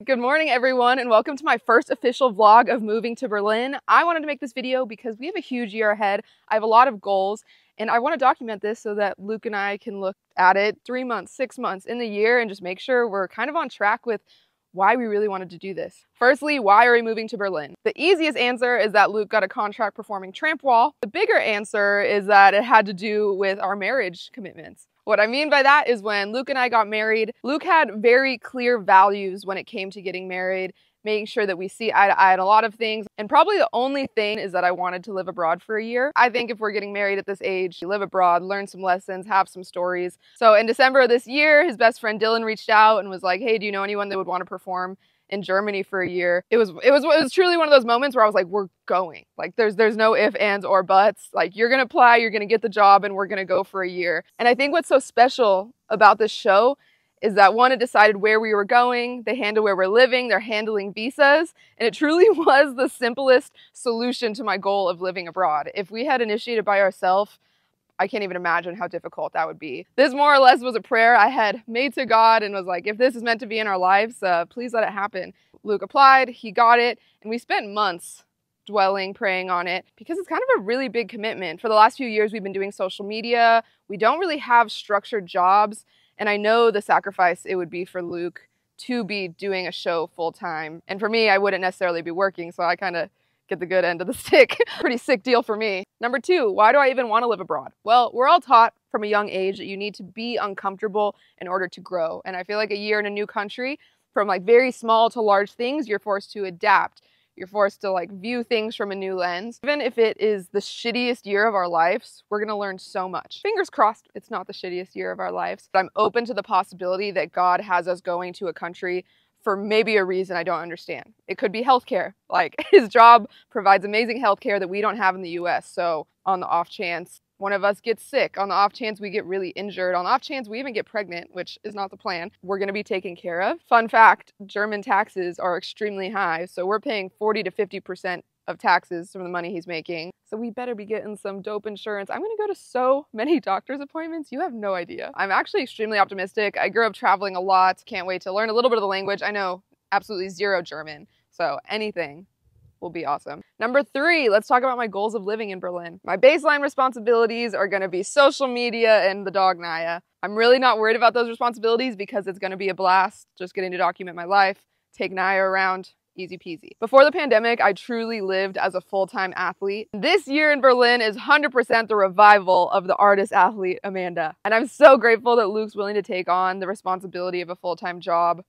Good morning, everyone, and welcome to my first official vlog of moving to Berlin. I wanted to make this video because we have a huge year ahead. I have a lot of goals, and I want to document this so that Luke and I can look at it 3 months, 6 months in the year and just make sure we're kind of on track with why we really wanted to do this. Firstly, why are we moving to Berlin? The easiest answer is that Luke got a contract performing tramp wall. The bigger answer is that it had to do with our marriage commitments. What I mean by that is when Luke and I got married, Luke had very clear values when it came to getting married, making sure that we see eye to eye on a lot of things. And probably the only thing is that I wanted to live abroad for a year. I think if we're getting married at this age, live abroad, learn some lessons, have some stories. So in December of this year, his best friend Dylan reached out and was like, hey, do you know anyone that would want to perform in Germany for a year? It was truly one of those moments where I was like, we're going. Like there's no ifs, ands, or buts. Like you're gonna apply, you're gonna get the job, and we're gonna go for a year. And I think what's so special about this show is that one, it decided where we were going, they handle where we're living, they're handling visas, and it truly was the simplest solution to my goal of living abroad. If we had initiated by ourselves, I can't even imagine how difficult that would be. This more or less was a prayer I had made to God and was like, if this is meant to be in our lives, please let it happen. Luke applied, he got it, and we spent months dwelling, praying on it because it's kind of a really big commitment. For the last few years, we've been doing social media. We don't really have structured jobs, and I know the sacrifice it would be for Luke to be doing a show full time. And for me, I wouldn't necessarily be working, so I kind of get the good end of the stick. Pretty sick deal for me. Number two, why do I even want to live abroad? Well, we're all taught from a young age that you need to be uncomfortable in order to grow. And I feel like a year in a new country, from like very small to large things, you're forced to adapt. You're forced to like view things from a new lens. Even if it is the shittiest year of our lives, we're gonna learn so much. Fingers crossed it's not the shittiest year of our lives. But I'm open to the possibility that God has us going to a country for maybe a reason I don't understand. It could be healthcare. Like his job provides amazing healthcare that we don't have in the US. So on the off chance one of us gets sick, on the off chance we get really injured, on the off chance we even get pregnant, which is not the plan, we're gonna be taken care of. Fun fact, German taxes are extremely high. So we're paying 40 to 50% of taxes from the money he's making. So we better be getting some dope insurance. I'm gonna go to so many doctor's appointments, you have no idea. I'm actually extremely optimistic. I grew up traveling a lot. Can't wait to learn a little bit of the language. I know absolutely zero German, so anything will be awesome. Number three, let's talk about my goals of living in Berlin. My baseline responsibilities are gonna be social media and the dog Naya. I'm really not worried about those responsibilities because it's gonna be a blast just getting to document my life, take Naya around, easy peasy. Before the pandemic, I truly lived as a full-time athlete. This year in Berlin is 100% the revival of the artist athlete Amanda. And I'm so grateful that Luke's willing to take on the responsibility of a full-time job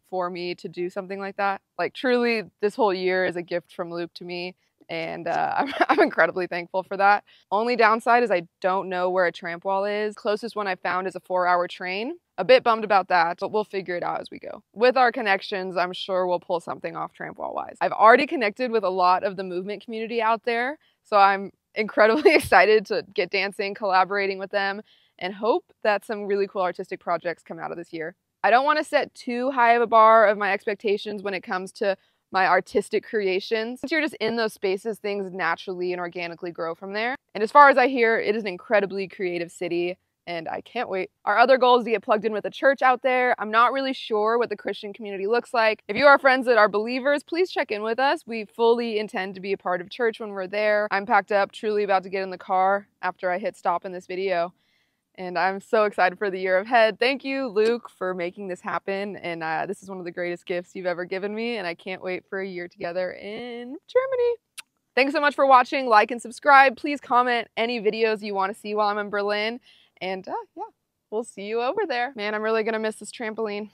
for me to do something like that. Like truly, this whole year is a gift from Luke to me. And I'm incredibly thankful for that. Only downside is I don't know where a tramp wall is. Closest one I found is a 4-hour train. A bit bummed about that, but we'll figure it out as we go. With our connections, I'm sure we'll pull something off tramp wall wise. I've already connected with a lot of the movement community out there, so I'm incredibly excited to get dancing, collaborating with them, and hope that some really cool artistic projects come out of this year. I don't want to set too high of a bar of my expectations when it comes to my artistic creations. Once you're just in those spaces, things naturally and organically grow from there. And as far as I hear, it is an incredibly creative city, and I can't wait. Our other goal is to get plugged in with a church out there. I'm not really sure what the Christian community looks like. If you are friends that are believers, please check in with us. We fully intend to be a part of church when we're there. I'm packed up, truly about to get in the car after I hit stop in this video. And I'm so excited for the year ahead. Thank you, Luke, for making this happen. And this is one of the greatest gifts you've ever given me. And I can't wait for a year together in Germany. Thanks so much for watching. Like and subscribe. Please comment any videos you want to see while I'm in Berlin. And yeah, we'll see you over there. Man, I'm really gonna miss this trampoline.